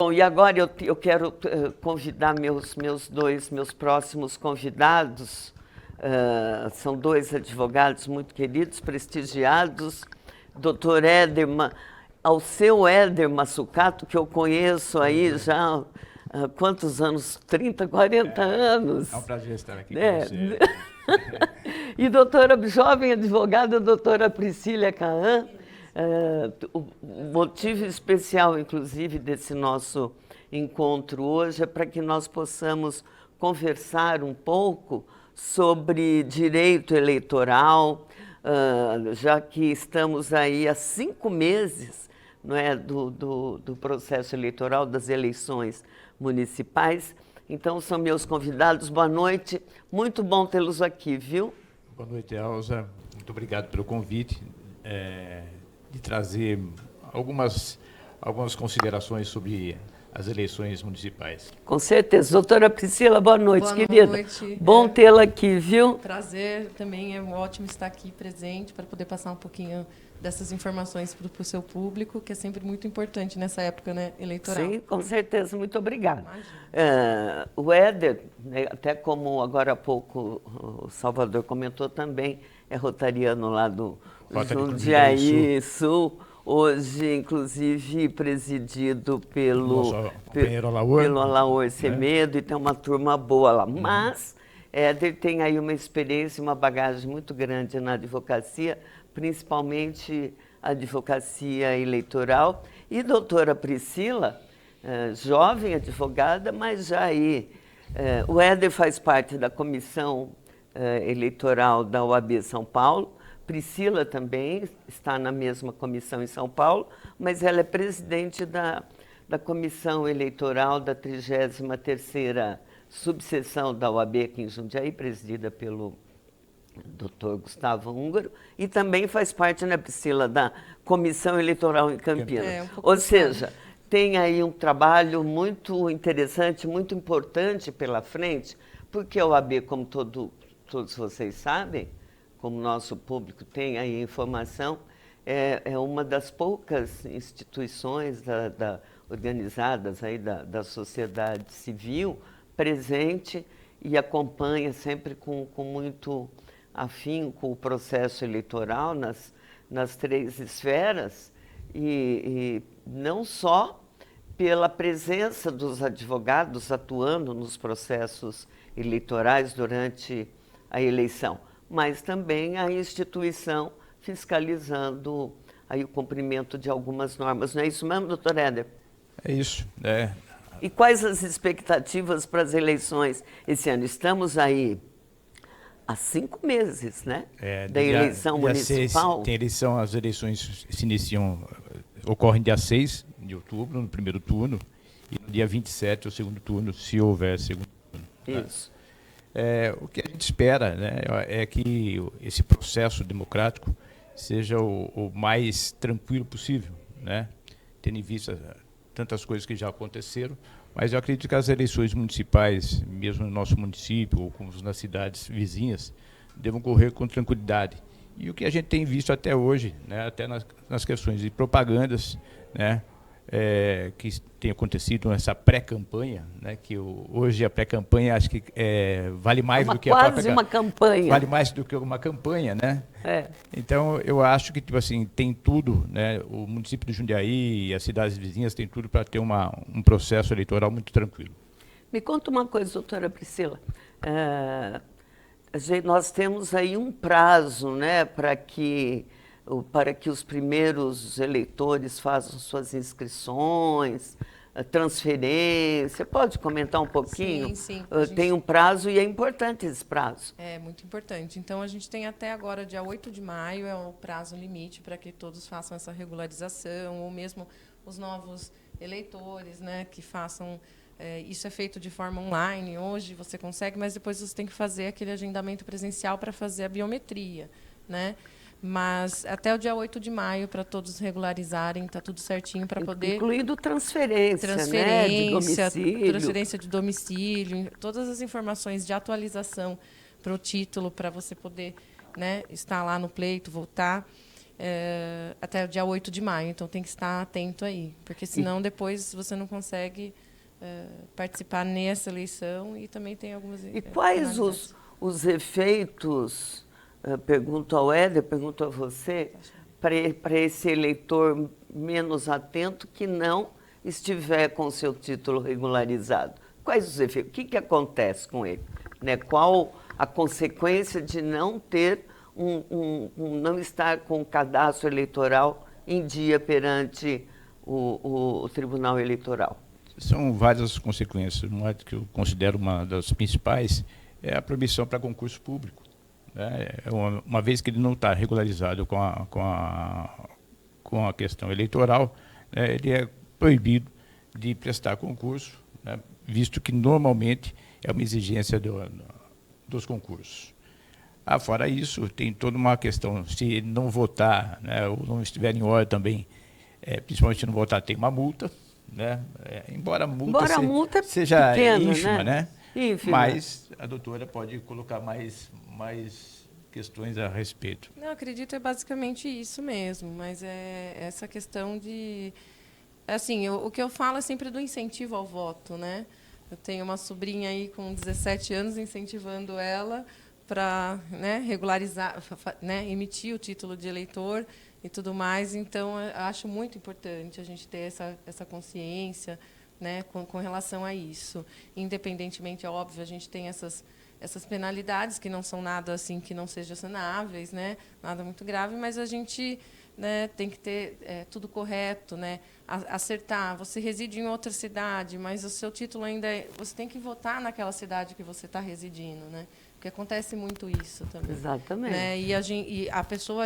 Bom, e agora eu quero convidar meus próximos convidados. São dois advogados muito queridos, prestigiados. Dr. Éder, Alceu Éder Massucato, que eu conheço aí já há quantos anos? 30, 40 anos. É um prazer estar aqui com você. E jovem advogada, doutora Priscila Cahan. O motivo especial, inclusive, desse nosso encontro hoje é para que nós possamos conversar um pouco sobre direito eleitoral, já que estamos aí há 5 meses, não é, do processo eleitoral, das eleições municipais. Então, são meus convidados. Boa noite. Muito bom tê-los aqui, viu? Boa noite, Elza. Muito obrigado pelo convite de trazer algumas considerações sobre as eleições municipais. Com certeza. Doutora Priscila, boa noite, boa querida. Noite. Bom tê-la aqui, viu? Prazer também, é ótimo estar aqui presente para poder passar um pouquinho dessas informações para o seu público, que é sempre muito importante nessa época, né, eleitoral. Sim, com certeza. Muito obrigada. O Éder, né, até como agora há pouco o Salvador comentou também, é rotariano lá do Jundiaí Sul. Hoje, inclusive, presidido pelo Alaor Semedo, e tem uma turma boa lá. Mas Éder tem aí uma experiência, uma bagagem muito grande na advocacia, principalmente a advocacia eleitoral. E doutora Priscila, jovem advogada, mas já aí... o Éder faz parte da comissão eleitoral da OAB São Paulo. Priscila também está na mesma comissão em São Paulo, mas ela é presidente da comissão eleitoral da 33ª subseção da OAB aqui em Jundiaí, presidida pelo Dr. Gustavo Húngaro, e também faz parte, né, Priscila, da comissão eleitoral em Campinas. Ou seja, tem aí um trabalho muito interessante, muito importante pela frente, porque a OAB, como todos vocês sabem, como nosso público tem aí informação, é uma das poucas instituições organizadas aí da sociedade civil presente e acompanha sempre com muito afinco o processo eleitoral nas 3 esferas, e não só pela presença dos advogados atuando nos processos eleitorais durante a eleição, mas também a instituição fiscalizando aí o cumprimento de algumas normas. Não é isso mesmo, doutor Éder? É isso. E quais as expectativas para as eleições esse ano? Estamos aí há 5 meses, né? Da eleição municipal. As eleições ocorrem dia 6 de outubro, no primeiro turno, e no dia 27, o segundo turno, se houver segundo turno. Isso. O que a gente espera, né, é que esse processo democrático seja o mais tranquilo possível, né, tendo em vista tantas coisas que já aconteceram, mas eu acredito que as eleições municipais, mesmo no nosso município ou como nas cidades vizinhas, devam correr com tranquilidade. E o que a gente tem visto até hoje, né, até nas questões de propagandas, né, que tem acontecido nessa pré-campanha, né, que hoje a pré-campanha acho que vale mais do que a própria... Quase uma campanha. Vale mais do que uma campanha, né? Então, eu acho que, tipo assim, tem tudo, né? O município de Jundiaí e as cidades vizinhas têm tudo para ter um processo eleitoral muito tranquilo. Me conta uma coisa, doutora Priscila. Nós temos aí um prazo, né, para que os primeiros eleitores façam suas inscrições, transferência. Pode comentar um pouquinho? Sim. Tem um prazo e é importante esse prazo. É muito importante. Então, a gente tem até agora, dia 8 de maio, é o prazo limite para que todos façam essa regularização, ou mesmo os novos eleitores, né, que façam... isso é feito de forma online, hoje você consegue, mas depois você tem que fazer aquele agendamento presencial para fazer a biometria, né? Mas até o dia 8 de maio, para todos regularizarem, está tudo certinho para poder... Incluindo transferência, né, de domicílio. Transferência de domicílio, todas as informações de atualização para o título, para você poder, né, estar lá no pleito, votar. até o dia 8 de maio. Então, tem que estar atento aí, porque senão depois você não consegue participar nessa eleição e também tem algumas... E quais os efeitos, pergunto ao Éder, pergunto a você, para esse eleitor menos atento que não estiver com o seu título regularizado? Quais os efeitos? O que acontece com ele? Né? Qual a consequência de não ter não estar com o cadastro eleitoral em dia perante o Tribunal Eleitoral? São várias consequências. Uma que eu considero uma das principais é a proibição para concurso público. Né? Uma vez que ele não está regularizado com a questão eleitoral, né, ele é proibido de prestar concurso, né, visto que normalmente é uma exigência dos concursos. Fora isso, tem toda uma questão, se ele não votar, né, ou não estiver em hora também, principalmente se não votar, tem uma multa, né? Embora a multa seja pequena, ínfima, né? Ínfima. Mas a doutora pode colocar mais questões a respeito. Não, acredito, é basicamente isso mesmo, mas é essa questão de... Assim, o que eu falo é sempre do incentivo ao voto, né? Eu tenho uma sobrinha aí com 17 anos, incentivando ela para, né, regularizar, né, emitir o título de eleitor e tudo mais. Então, eu acho muito importante a gente ter essa consciência, né, com relação a isso. Independentemente, é óbvio, a gente tem essas penalidades que não são nada assim que não sejam sanáveis, né, nada muito grave, mas a gente, né, tem que ter tudo correto, né, acertar. Você reside em outra cidade, mas o seu título ainda você tem que votar naquela cidade que você está residindo, né? Porque acontece muito isso também. Exatamente. Né? E a pessoa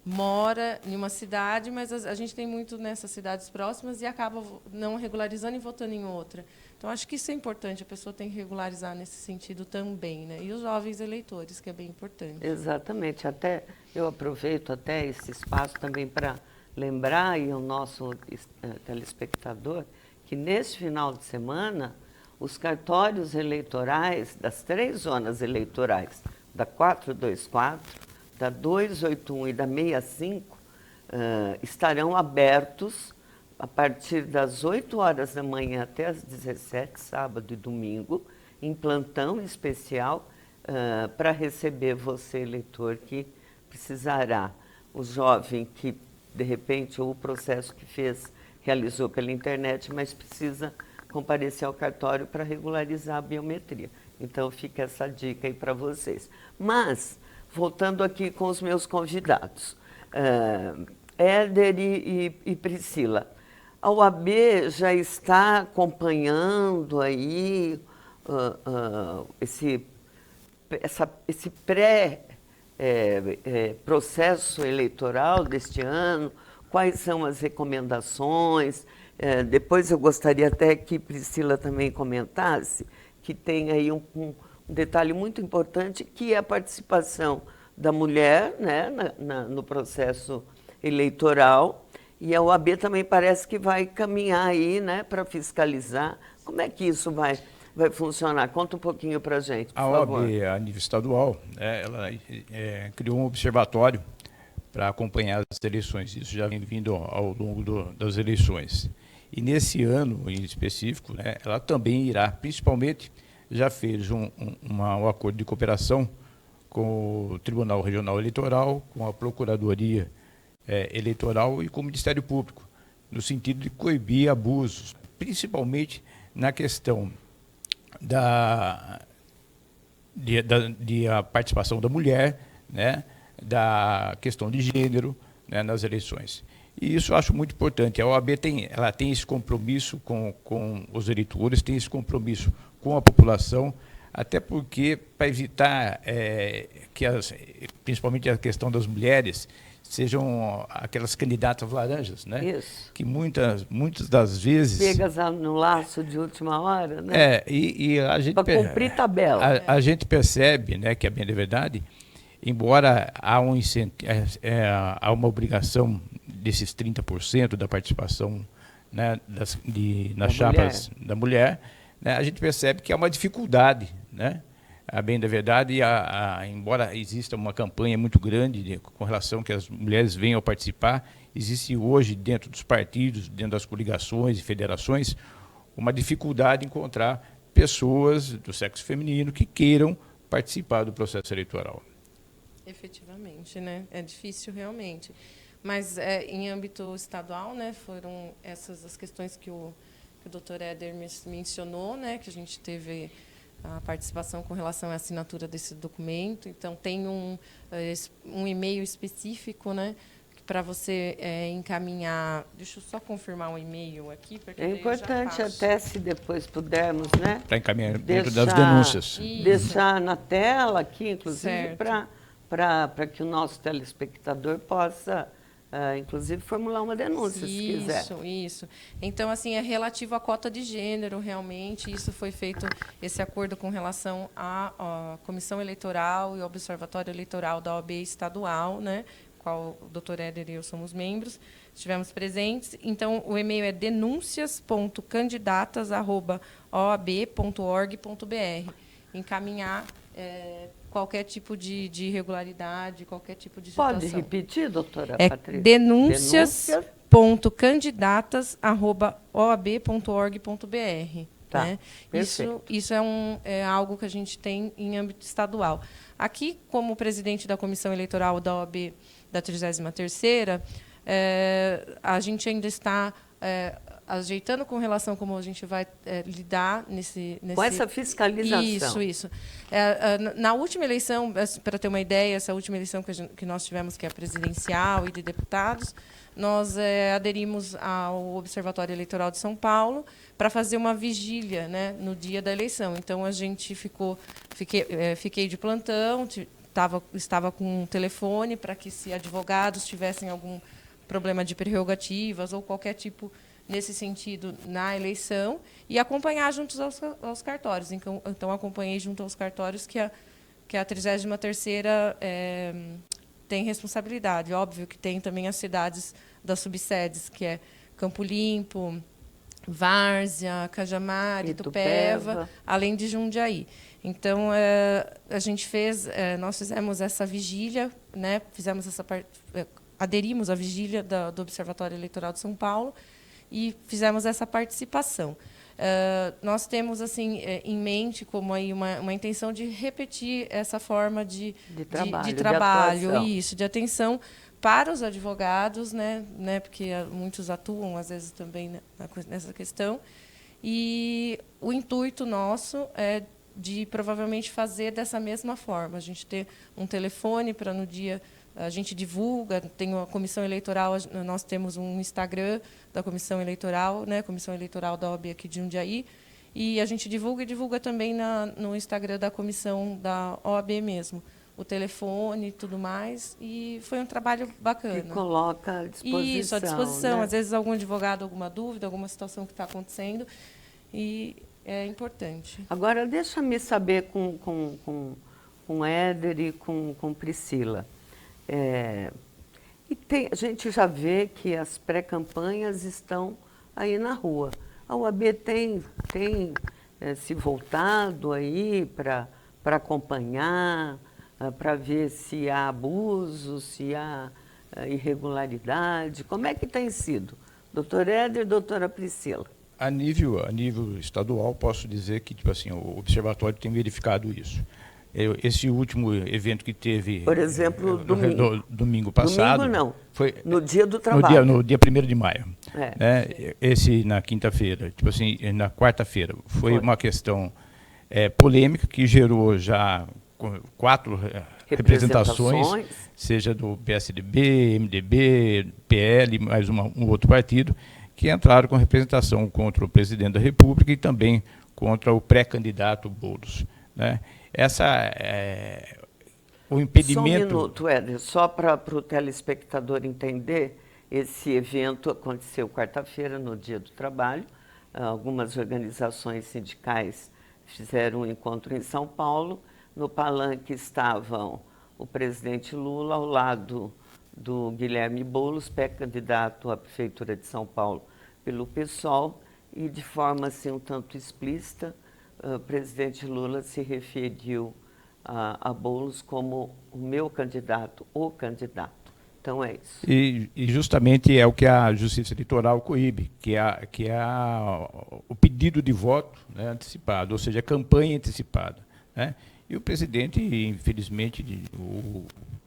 mora em uma cidade, mas a gente tem muito nessas cidades próximas e acaba não regularizando e votando em outra. Então, acho que isso é importante, a pessoa tem que regularizar nesse sentido também, né? E os jovens eleitores, que é bem importante. Exatamente. Eu aproveito até esse espaço também para lembrar e o nosso telespectador que nesse final de semana os cartórios eleitorais das 3 zonas eleitorais, da 424, da 281 e da 65, estarão abertos a partir das 8 horas da manhã até as 17, sábado e domingo, em plantão especial para receber você, eleitor, que precisará. O jovem que, de repente, ou o processo que realizou pela internet, mas precisa comparecer ao cartório para regularizar a biometria. Então, fica essa dica aí para vocês. Mas, voltando aqui com os meus convidados, Éder e Priscila, a OAB já está acompanhando aí esse processo eleitoral deste ano? Quais são as recomendações? Depois eu gostaria até que Priscila também comentasse que tem aí um detalhe muito importante, que é a participação da mulher, né, no processo eleitoral, e a OAB também parece que vai caminhar aí, né, para fiscalizar. Como é que isso vai funcionar? Conta um pouquinho para a gente, por favor. A OAB, a nível estadual, ela criou um observatório para acompanhar as eleições. Isso já vem vindo ao longo das eleições. E nesse ano em específico, né, ela também irá, principalmente, já fez um acordo de cooperação com o Tribunal Regional Eleitoral, com a Procuradoria Eleitoral e com o Ministério Público, no sentido de coibir abusos, principalmente na questão de a participação da mulher, né, da questão de gênero, né, nas eleições. E isso eu acho muito importante. A OAB tem esse compromisso com os eleitores, tem esse compromisso com a população, até porque, para evitar principalmente a questão das mulheres, sejam aquelas candidatas laranjas, né? Isso. Que muitas das vezes... Pegas no laço de última hora, né? E a gente... Para cumprir tabela. A gente percebe, né, que é bem de verdade, embora há uma obrigação desses 30% da participação, né, nas chapas da mulher, né, a gente percebe que há uma dificuldade, né? a bem da verdade, embora exista uma campanha muito grande com relação que as mulheres venham participar, existe hoje dentro dos partidos, dentro das coligações e federações, uma dificuldade em encontrar pessoas do sexo feminino que queiram participar do processo eleitoral. Efetivamente, né? É difícil realmente. Mas em âmbito estadual, né, foram essas as questões que o Dr. Éder mencionou, né, que a gente teve a participação com relação à assinatura desse documento. Então, tem um e-mail específico, né, para você encaminhar. Deixa eu só confirmar o e-mail aqui. Porque é importante até, se depois pudermos, né? Para encaminhamento das denúncias. Isso. Deixar na tela aqui, inclusive, para que o nosso telespectador possa, inclusive, formular uma denúncia, se quiser. Isso. Então, assim, é relativo à cota de gênero, realmente. Isso foi feito, esse acordo com relação à Comissão Eleitoral e ao Observatório Eleitoral da OAB estadual, né? Qual o doutor Éder e eu somos membros, estivemos presentes. Então, o e-mail é denuncias.candidatas@oab.org.br. Encaminhar qualquer tipo de irregularidade, qualquer tipo de situação. Pode repetir, doutora É Patrícia? denúncias.candidatas@oab.org.br. Tá, né? perfeito. Isso é algo que a gente tem em âmbito estadual. Aqui, como presidente da Comissão Eleitoral da OAB da 33ª, a gente ainda está ajeitando com relação a como a gente vai lidar nesse... Com essa fiscalização. Isso. Na última eleição, para ter uma ideia, essa última eleição que nós tivemos, que é a presidencial e de deputados, nós aderimos ao Observatório Eleitoral de São Paulo para fazer uma vigília, né, no dia da eleição. Então, a gente fiquei de plantão, estava com um telefone para que, se advogados tivessem algum problema de prerrogativas ou qualquer tipo nesse sentido na eleição, e acompanhar juntos aos cartórios. Então, acompanhei junto aos cartórios que a 33ª tem responsabilidade. Óbvio que tem também as cidades das subsedes, que é Campo Limpo, Várzea, Cajamar, Itupeva, além de Jundiaí. Então, nós fizemos essa vigília, né, aderimos à vigília do Observatório Eleitoral de São Paulo e fizemos essa participação. Nós temos assim em mente como aí uma intenção de repetir essa forma de trabalho, de atenção para os advogados, né, porque muitos atuam às vezes também nessa questão. E o intuito nosso é de provavelmente fazer dessa mesma forma, a gente ter um telefone para no dia a gente divulga, tem a Comissão Eleitoral, nós temos um Instagram da Comissão Eleitoral, né, Comissão Eleitoral da OAB aqui de Jundiaí, e a gente divulga também no Instagram da Comissão da OAB mesmo, o telefone e tudo mais, e foi um trabalho bacana. E coloca à disposição. Isso, à disposição. Né? Às vezes algum advogado, alguma dúvida, alguma situação que está acontecendo, e é importante. Agora, deixa-me saber com Éder e com Priscila. A gente já vê que as pré-campanhas estão aí na rua. A OAB tem se voltado aí para acompanhar, para ver se há abuso, se há irregularidade. Como é que tem sido? Doutor Éder e doutora Priscila. A nível estadual, posso dizer que o Observatório tem verificado isso. Esse último evento que teve... Por exemplo, domingo passado... Domingo não, foi no dia do trabalho. No dia 1º de maio. Né? Esse na quinta-feira, na quarta-feira, foi uma questão polêmica que gerou já 4 representações, seja do PSDB, MDB, PL, mais um outro partido, que entraram com representação contra o presidente da República e também contra o pré-candidato Boulos, né? O impedimento... Só um minuto, Éder, só para o telespectador entender, esse evento aconteceu quarta-feira, no Dia do Trabalho. Algumas organizações sindicais fizeram um encontro em São Paulo. No palanque estavam o presidente Lula, ao lado do Guilherme Boulos, pré-candidato à Prefeitura de São Paulo pelo PSOL, e de forma assim um tanto explícita, o presidente Lula se referiu a Boulos como o meu candidato, o candidato. Então é isso. E justamente é o que a Justiça Eleitoral coíbe, que é o pedido de voto, né, antecipado, ou seja, a campanha antecipada, né? E o presidente, infelizmente,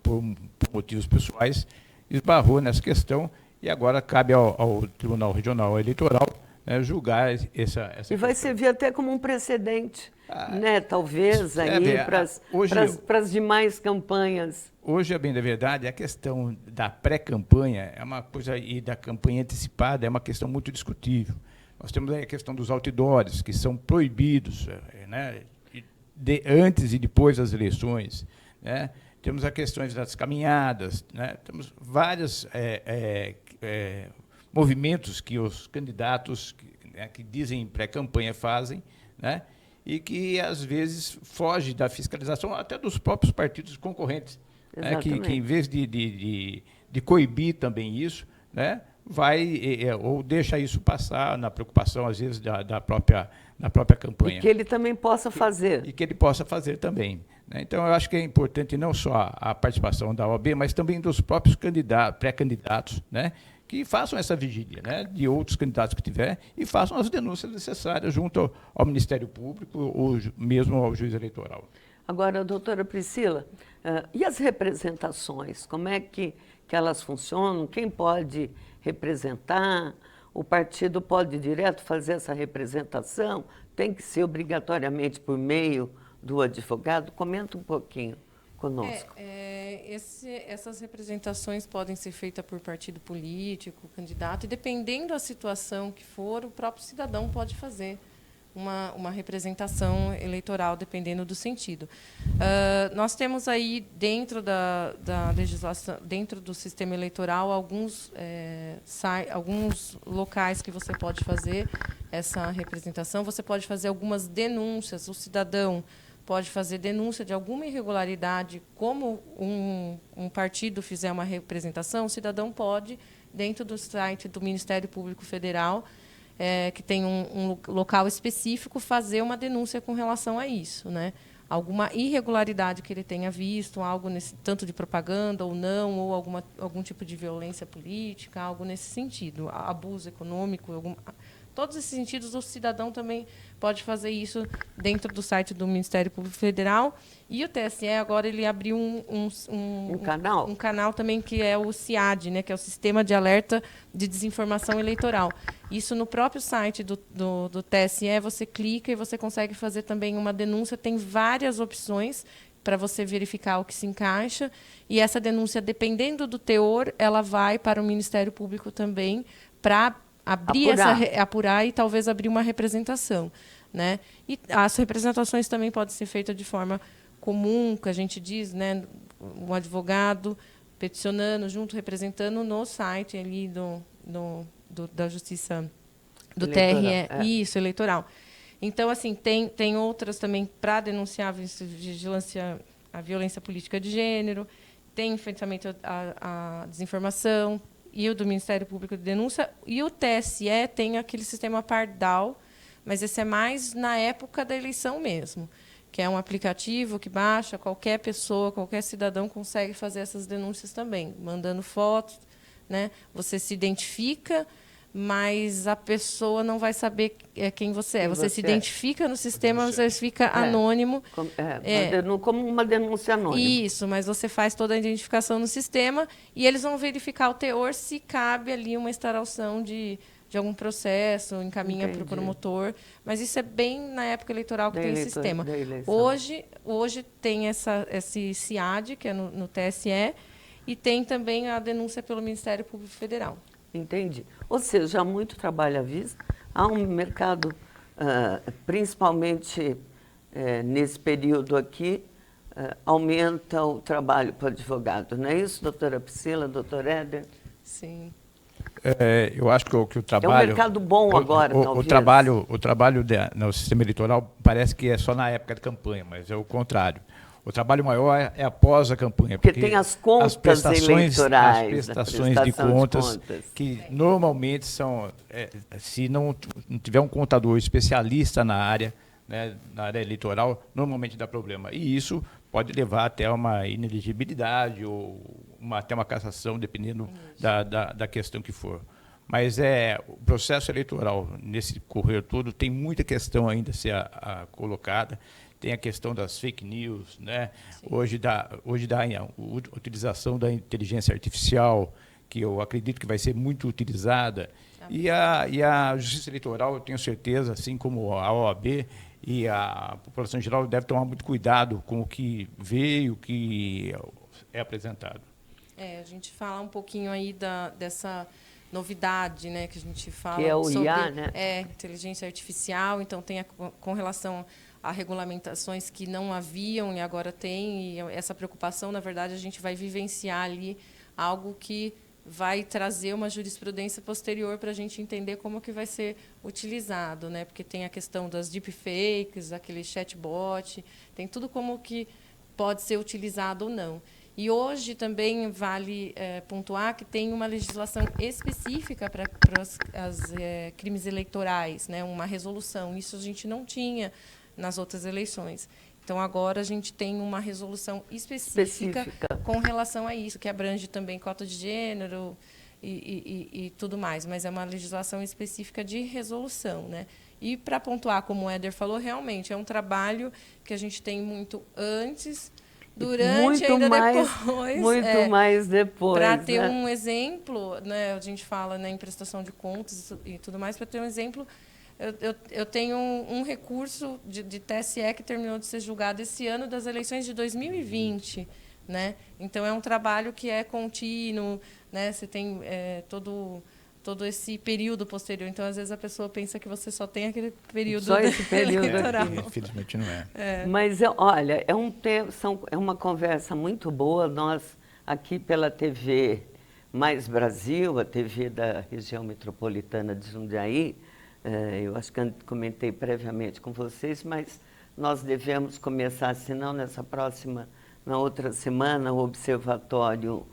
por motivos pessoais, esbarrou nessa questão e agora cabe ao Tribunal Regional Eleitoral, né, julgar essa E vai servir até como um precedente, né, talvez, aí para as demais campanhas. Hoje, a bem da verdade, a questão da pré-campanha é uma coisa, e da campanha antecipada é uma questão muito discutível. Nós temos aí a questão dos outdoors, que são proibidos, né, antes e depois das eleições, né? Temos as questões das caminhadas, né? Temos vários movimentos que os candidatos que dizem pré-campanha fazem, né? E que, às vezes, foge da fiscalização até dos próprios partidos concorrentes, né? Que em vez de coibir também isso, né, vai ou deixa isso passar na preocupação, às vezes, da própria campanha. E que ele também possa fazer. E que ele possa fazer também, né? Então, eu acho que é importante não só a participação da OAB, mas também dos próprios pré-candidatos, né, que façam essa vigília, né, de outros candidatos que tiver, e façam as denúncias necessárias junto ao Ministério Público ou mesmo ao juiz eleitoral. Agora, doutora Priscila, e as representações? Como é que elas funcionam? Quem pode representar? O partido pode direto fazer essa representação? Tem que ser obrigatoriamente por meio do advogado? Comenta um pouquinho conosco. Essas representações podem ser feitas por partido político, candidato, e dependendo da situação que for, o próprio cidadão pode fazer uma representação eleitoral, dependendo do sentido. Nós temos aí, dentro da legislação, dentro do sistema eleitoral, alguns locais que você pode fazer essa representação. Você pode fazer algumas denúncias, o cidadão pode fazer denúncia de alguma irregularidade, como um partido fizer uma representação, o cidadão pode, dentro do site do Ministério Público Federal, que tem um local específico, fazer uma denúncia com relação a isso, né? Alguma irregularidade que ele tenha visto, algo tanto de propaganda ou não, ou algum tipo de violência política, algo nesse sentido, abuso econômico, todos esses sentidos, o cidadão também pode fazer isso dentro do site do Ministério Público Federal. E o TSE agora ele abriu um canal também, que é o CIAD, né, que é o Sistema de Alerta de Desinformação Eleitoral. Isso no próprio site do TSE, você clica e você consegue fazer também uma denúncia. Tem várias opções para você verificar o que se encaixa. E essa denúncia, dependendo do teor, ela vai para o Ministério Público também para apurar e talvez abrir uma representação, né? E as representações também podem ser feitas de forma comum, que a gente diz, né? Um advogado peticionando junto, representando no site ali da Justiça, do TRE, isso, eleitoral. Então, assim, tem outras também para denunciar a violência política de gênero, tem enfrentamento à desinformação, e o do Ministério Público de Denúncia, e o TSE tem aquele sistema Pardal, mas esse é mais na época da eleição mesmo, que é um aplicativo que baixa, qualquer pessoa, qualquer cidadão consegue fazer essas denúncias também, mandando fotos, né? Você se identifica, mas a pessoa não vai saber quem você é. Você se identifica no sistema, você fica anônimo. Como uma denúncia anônima. Isso, mas você faz toda a identificação no sistema e eles vão verificar o teor se cabe ali uma instauração de algum processo, encaminha para o promotor. Mas isso é bem na época eleitoral que tem esse sistema. Hoje tem esse CIAD, que é no TSE, e tem também a denúncia pelo Ministério Público Federal. Entendi. Ou seja, há muito trabalho à vista, há um mercado, principalmente nesse período aqui, aumenta o trabalho para o advogado. Não é isso, doutora Priscila, doutor Éder? Sim. Eu acho que o trabalho... É um mercado bom agora, talvez. O trabalho no sistema eleitoral parece que é só na época de campanha, mas é o contrário. O trabalho maior é após a campanha. Porque tem as contas eleitorais. As prestações de contas, que normalmente são, se não tiver um contador especialista na área, né, na área eleitoral, normalmente dá problema. E isso pode levar até uma inelegibilidade ou até uma cassação, dependendo da questão que for. Mas o processo eleitoral, nesse correr todo, tem muita questão ainda a ser colocada. Tem a questão das fake news, né? Hoje da utilização da inteligência artificial, que eu acredito que vai ser muito utilizada. E a Justiça Eleitoral, eu tenho certeza, assim como a OAB e a população em geral, deve tomar muito cuidado com o que vê e o que é apresentado. A gente fala um pouquinho aí dessa novidade, né, que a gente fala que é o sobre IA, né? Inteligência artificial. Então tem com relação a regulamentações que não haviam e agora tem, e essa preocupação, na verdade, a gente vai vivenciar ali algo que vai trazer uma jurisprudência posterior para a gente entender como que vai ser utilizado, né? Porque tem a questão das deepfakes, aquele chatbot, tem tudo como que pode ser utilizado ou não. E hoje também vale pontuar que tem uma legislação específica para os crimes eleitorais, né? Uma resolução. Isso a gente não tinha nas outras eleições. Então, agora a gente tem uma resolução específica com relação a isso, que abrange também cota de gênero e tudo mais, mas é uma legislação específica de resolução, né? E, para pontuar, como o Éder falou, realmente é um trabalho que a gente tem muito antes, durante muito ainda mais, depois. Muito mais depois. Para ter um exemplo, né, a gente fala, né, em prestação de contas e tudo mais, para ter um exemplo. Eu tenho um recurso de TSE que terminou de ser julgado esse ano das eleições de 2020, né? Então é um trabalho que é contínuo, né? Você tem todo esse período posterior. Então às vezes a pessoa pensa que você só tem aquele período só esse período eleitoral. Infelizmente não é. Mas olha, é uma conversa muito boa. Nós aqui pela TV Mais Brasil, a TV da região metropolitana de Jundiaí. Eu acho que comentei previamente com vocês, mas nós devemos começar, se não na outra semana, o Observatório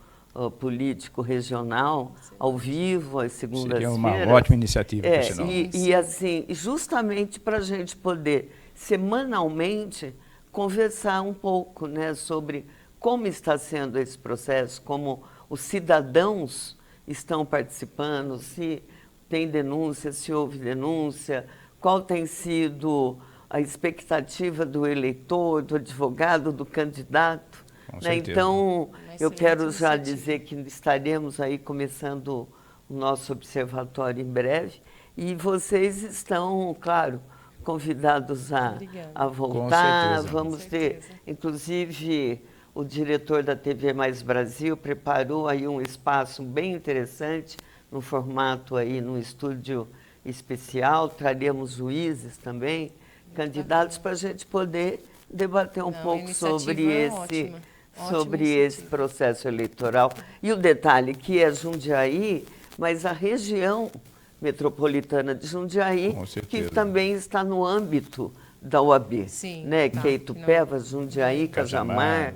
Político Regional, ao vivo, às segundas-feiras. Seria uma ótima iniciativa, por sinal. E assim, justamente para a gente poder, semanalmente, conversar um pouco, né, sobre como está sendo esse processo, como os cidadãos estão participando, se tem denúncia, se houve denúncia, qual tem sido a expectativa do eleitor, do advogado, do candidato. Né? Então, eu quero já dizer que estaremos aí começando o nosso observatório em breve. E vocês estão, claro, convidados a voltar. Vamos ter, inclusive, o diretor da TV Mais Brasil preparou aí um espaço bem interessante, no formato aí, num estúdio especial, traremos juízes também, candidatos, para a gente poder debater um pouco sobre esse processo eleitoral. E o detalhe que é Jundiaí, mas a região metropolitana de Jundiaí, que também está no âmbito da OAB, né? Que é Itupeva, Jundiaí, Cajamar,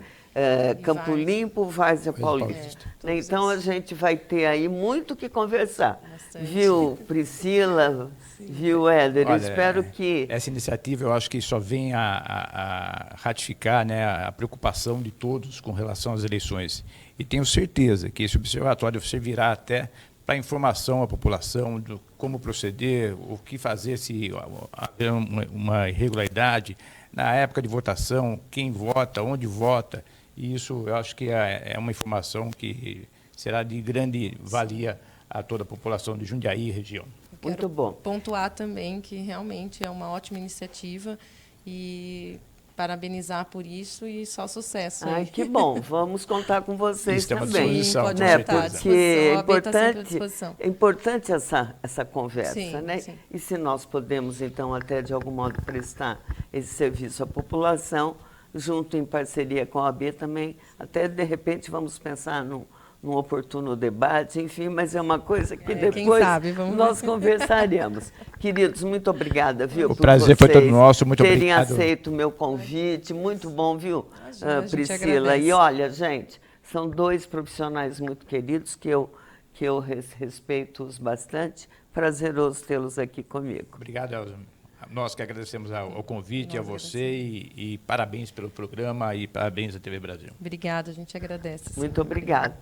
Campo Limpo, Várzea Paulista. Então, a gente vai ter aí muito o que conversar. Bastante. Viu, Priscila? Sim. Viu, Éder? Olha, eu espero que... Essa iniciativa, eu acho que só vem a ratificar, né, a preocupação de todos com relação às eleições. E tenho certeza que esse observatório servirá até para informação à população de como proceder, o que fazer se haver uma irregularidade na época de votação, quem vota, onde vota. E isso eu acho que é uma informação que será de grande valia a toda a população de Jundiaí e região. Muito bom. Pontuar também que realmente é uma ótima iniciativa e parabenizar por isso e só sucesso. Ai, que bom. Vamos contar com vocês também. Sim, pode né? contar, Porque é importante essa conversa, sim, né? Sim. E se nós podemos, então, até de algum modo prestar esse serviço à população, junto em parceria com a OAB também, até de repente vamos pensar num oportuno debate, enfim, mas é uma coisa que depois nós conversaremos. Queridos, muito obrigada, viu? O prazer foi todo nosso, muito obrigado. Terem aceito o meu convite, muito bom, viu, Priscila? E olha, gente, são dois profissionais muito queridos que eu respeito-os bastante. Prazeroso tê-los aqui comigo. Obrigado, Elza. Nós que agradecemos ao convite, a você, e parabéns pelo programa e parabéns à TV Brasil. Obrigada, a gente agradece. Muito obrigada.